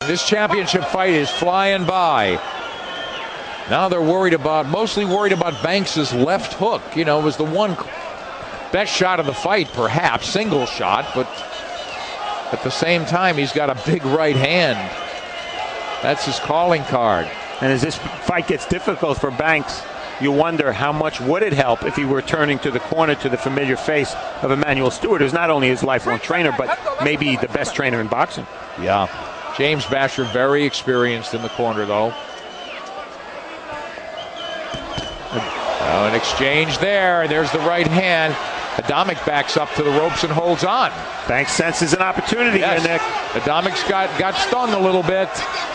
This championship fight is flying by. Now they're mostly worried about Banks' left hook. You know, it was the one best shot of the fight, perhaps, single shot, but at the same time, he's got a big right hand. That's his calling card. And as this fight gets difficult for Banks, you wonder how much would it help if he were turning to the corner to the familiar face of Emanuel Stewart, who's not only his lifelong trainer, but maybe the best trainer in boxing. Yeah. James Basher, very experienced in the corner, though. Oh, an exchange there. There's the right hand. Adamek backs up to the ropes and holds on. Banks senses an opportunity here, Nick. Adamek's got stung a little bit.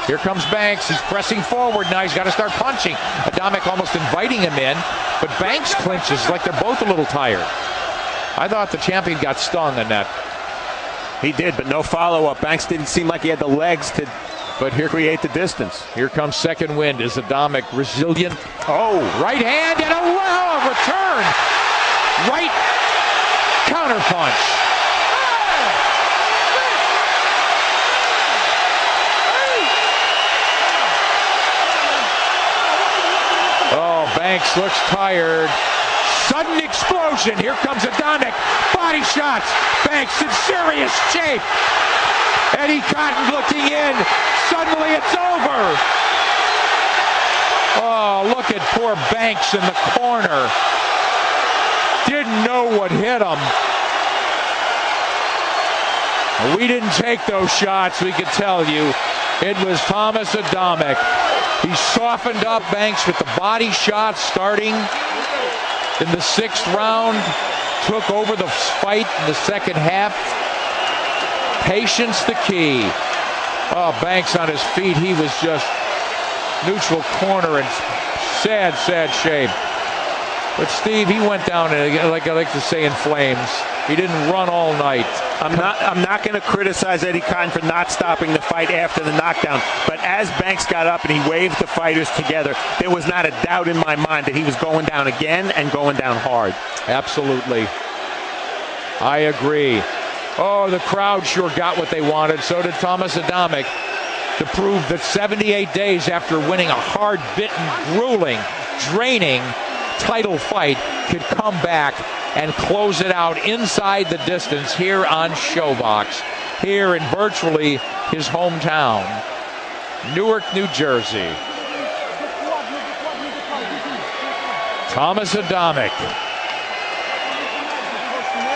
Here comes Banks. He's pressing forward now. He's got to start punching. Adamek almost inviting him in, but Banks clinches like they're both a little tired. I thought the champion got stung in that. He did, but no follow-up. Banks didn't seem like he had the legs to create the distance. Here comes second wind. Is Adamek resilient? Oh, right hand and a return. Right counter punch. Oh, Banks looks tired. Sudden explosion. Here comes Adamek. Body shots. Banks in serious shape. Eddie Cotton looking in. Suddenly it's over. Oh, look at poor Banks in the corner. Didn't know what hit him. We didn't take those shots, we could tell you. It was Tomasz Adamek. He softened up Banks with the body shot starting in the 6th round. Took over the fight in the second half. Patience the key. Oh, Banks on his feet. He was just neutral corner in sad, sad shape. But Steve, he went down, like I like to say, in flames. He didn't run all night. I'm not going to criticize Eddie Cotton for not stopping the fight after the knockdown. But as Banks got up and he waved the fighters together, there was not a doubt in my mind that he was going down again and going down hard. Absolutely. I agree. Oh, the crowd sure got what they wanted. So did Tomasz Adamek, to prove that 78 days after winning a hard-bitten, grueling, draining title fight, could come back and close it out inside the distance here on Showbox, here in virtually his hometown, Newark, New Jersey. Tomasz Adamek.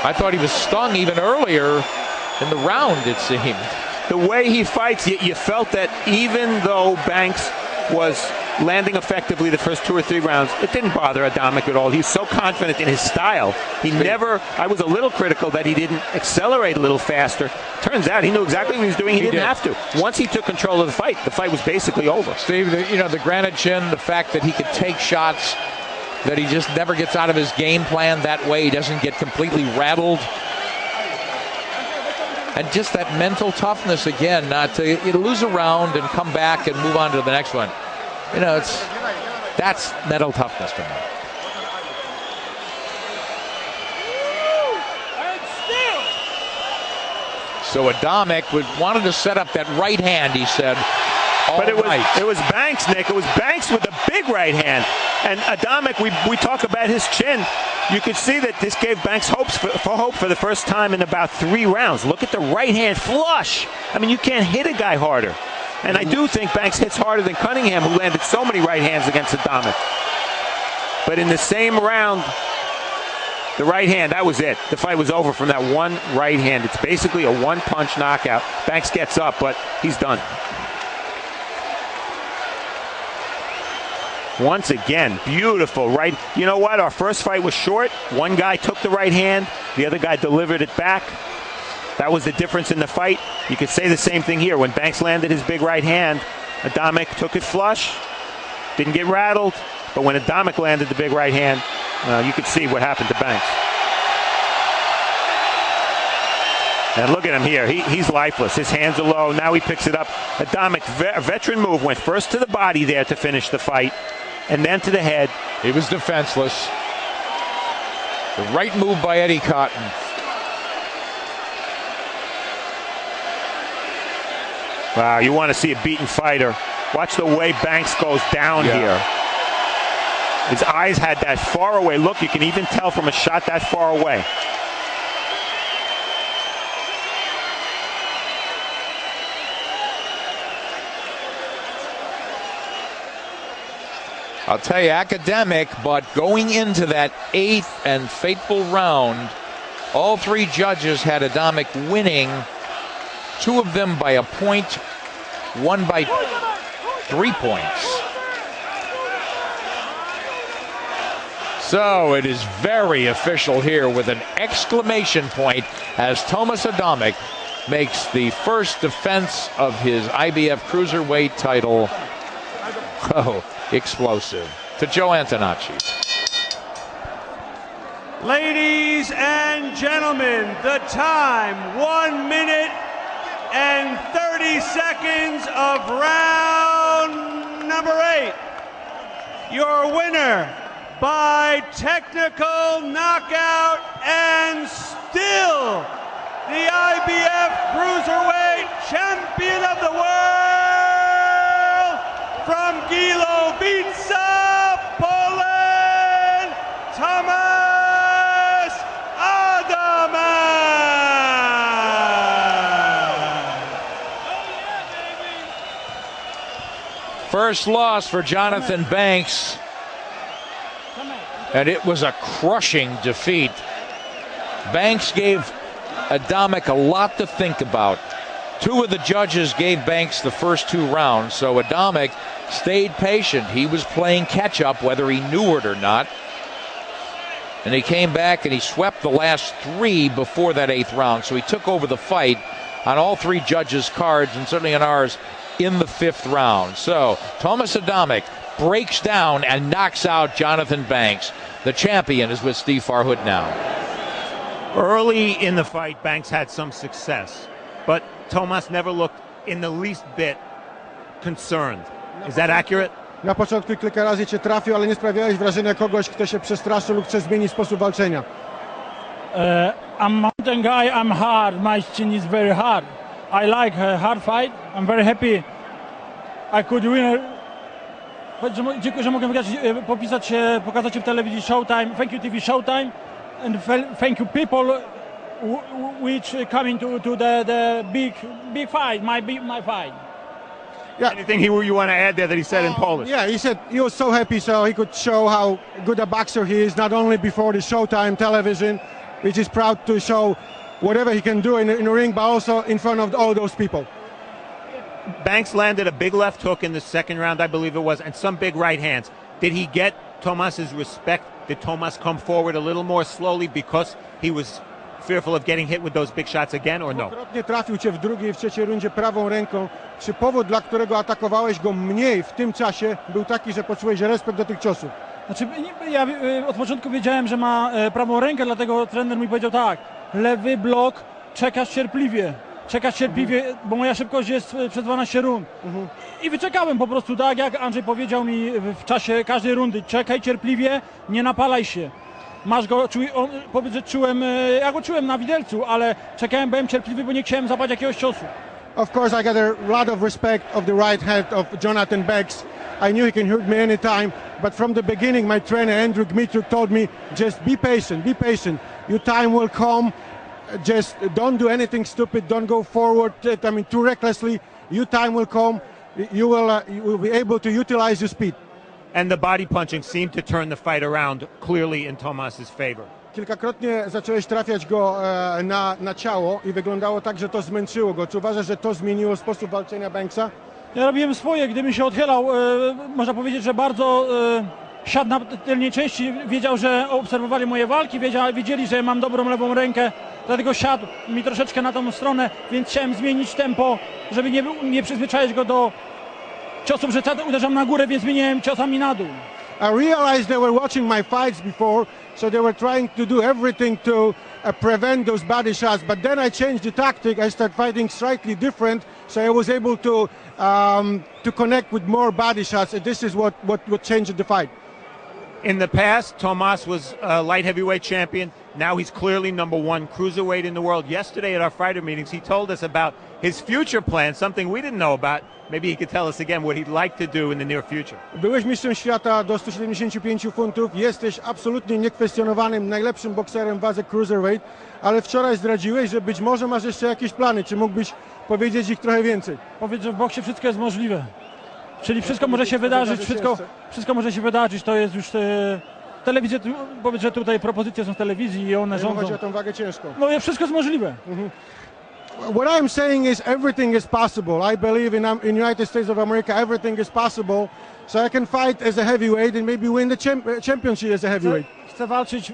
I thought he was stung even earlier in the round, it seemed. The way he fights, you felt that even though Banks was landing effectively the first 2 or 3 rounds, it didn't bother Adamek at all. He's so confident in his style. I was a little critical that he didn't accelerate a little faster. Turns out he knew exactly what he was doing. He didn't have to. Once he took control of the fight was basically over. Steve, the granite chin, the fact that he could take shots, that he just never gets out of his game plan that way. He doesn't get completely rattled. And just that mental toughness again, not to lose a round and come back and move on to the next one. You know, that's mental toughness to me. So Adamek wanted to set up that right hand, he said. But it was Banks, Nick. It was Banks with a big right hand. And Adamek, we talk about his chin. You could see that this gave Banks hope for the first time in about 3 rounds. Look at the right hand flush. I mean, you can't hit a guy harder. And I do think Banks hits harder than Cunningham, who landed so many right hands against Adamek. But in the same round, the right hand, that was it. The fight was over from that one right hand. It's basically a one-punch knockout. Banks gets up, but he's done. Once again, beautiful right. You know what? Our first fight was short. One guy took the right hand. The other guy delivered it back. That was the difference in the fight. You could say the same thing here. When Banks landed his big right hand, Adamek took it flush. Didn't get rattled. But when Adamek landed the big right hand, you could see what happened to Banks. And look at him here. He's lifeless. His hands are low. Now he picks it up. Adamek, a veteran move, went first to the body there to finish the fight, and then to the head. He was defenseless. The right move by Eddie Cotton. Wow, you want to see a beaten fighter. Watch the way Banks goes down here. His eyes had that far away look. You can even tell from a shot that far away. I'll tell you, academic, but going into that 8th and fateful round, all 3 judges had Adamek winning, 2 of them by a point, 1 by 3 points. So it is very official here with an exclamation point as Tomasz Adamek makes the first defense of his IBF Cruiserweight title. Oh, explosive. To Joe Antonacci. Ladies and gentlemen, the time, 1 minute and 30 seconds of round number 8. Your winner by technical knockout and still the IBF Cruiserweight Champion of the World from Gliwice, Poland, Tomasz Adamek. First loss for Jonathon Banks, and it was a crushing defeat. Banks gave Adamek a lot to think about. 2 of the judges gave Banks the first 2 rounds, so Adamek stayed patient. He was playing catch-up, whether he knew it or not. And he came back and he swept the last 3 before that 8th round, so he took over the fight on all 3 judges' cards, and certainly on ours, in the 5th round. So Tomasz Adamek breaks down and knocks out Jonathon Banks. The champion is with Steve Farhood now. Early in the fight, Banks had some success, but Tomasz never looked in the least bit concerned. Is that accurate? Na początku kilka razy cię trafił, ale nie sprawiałeś wrażenia kogoś, kto się przestraszy lub chce zmienić sposób walczenia. I'm mountain guy, I'm hard, my chin is very hard. I like a hard fight, I'm very happy I could win. Dziękuję, że mogę wygrać, pokazać się w telewizji Showtime. Thank you TV Showtime and thank you people which coming to the big fight, my fight. Yeah. Anything you want to add there that he said in Polish? Yeah, he said he was so happy so he could show how good a boxer he is, not only before the Showtime television, which is proud to show whatever he can do in the ring, but also in front of all those people. Banks landed a big left hook in the 2nd round, I believe it was, and some big right hands. Did he get Tomas's respect? Did Tomasz come forward a little more slowly because he was fearful of getting hit with those big shots again, or no? Dwukrotnie trafił cię w drugiej i w trzeciej rundzie prawą ręką. Czy powód, dla którego atakowałeś go mniej w tym czasie, był taki, że poczułeś respekt do tych ciosów? Znaczy, ja od początku wiedziałem, że ma prawą rękę, dlatego trener mi powiedział tak, lewy blok, czekasz cierpliwie, bo moja szybkość jest przez 12 rund. I wyczekałem po prostu tak, jak Andrzej powiedział mi w czasie każdej rundy, czekaj cierpliwie, nie napalaj się. Masz go, powiedz, że ja go czułem na widelcu, ale czekałem, byłem cierpliwy, bo nie chciałem zapaść jakiegoś ciosu. Of course, I got a lot of respect of the right hand of Jonathon Banks. I knew he can hurt me anytime, but from the beginning, my trainer Andrew Dmitruk told me, just be patient, your time will come, just don't do anything stupid, don't go forward, too recklessly, your time will come, you will be able to utilize your speed. And the body punching seemed to turn the fight around clearly in Tomas's favor. Kilkakrotnie zacząłeś trafiać go na ciało i wyglądało tak, że to zmęczyło go. Czy uważasz, że to zmieniło sposób walczenia Banksa? Ja robiłem swoje, gdybym się odchylał, można powiedzieć, że bardzo siadł na tylnej części, wiedział, że obserwowali moje walki, wiedzieli, że mam dobrą lewą rękę, dlatego siadł mi troszeczkę na tą stronę, więc chciałem zmienić tempo, żeby nie przyzwyczaić go do ciosów, że uderzam na górę, więc zmieniłem ciosami na dół. I realized they were watching my fights before, so they were trying to do everything to prevent those body shots. But then I changed the tactic. I started fighting slightly different, so I was able to connect with more body shots. And this is what changed the fight. In the past, Tomasz was a light heavyweight champion. Now he's clearly #1 cruiserweight in the world. Yesterday at our fighter meetings, he told us about his future plan, something we didn't know about. Maybe he could tell us again what he'd like to do in the near future. Byłeś mistrzem świata do 175 funtów, jesteś absolutnie niekwestionowanym najlepszym bokserem w wadze cruiserweight, ale wczoraj zdradziłeś, że być może masz jeszcze jakieś plany. Czy mógłbyś powiedzieć ich trochę więcej? Powiedz, że w boksie wszystko jest możliwe. Czyli wszystko może się wydarzyć, wszystko może się wydarzyć, to jest już telewizja, powiedz, że tutaj propozycje są w telewizji i one rządzą. Chodzi o tą wagę ciężką. No wszystko jest możliwe. What I'm saying is everything is possible. I believe in United States of America everything is possible. So I can fight as a heavyweight and maybe win the championship as a heavyweight. Chcę walczyć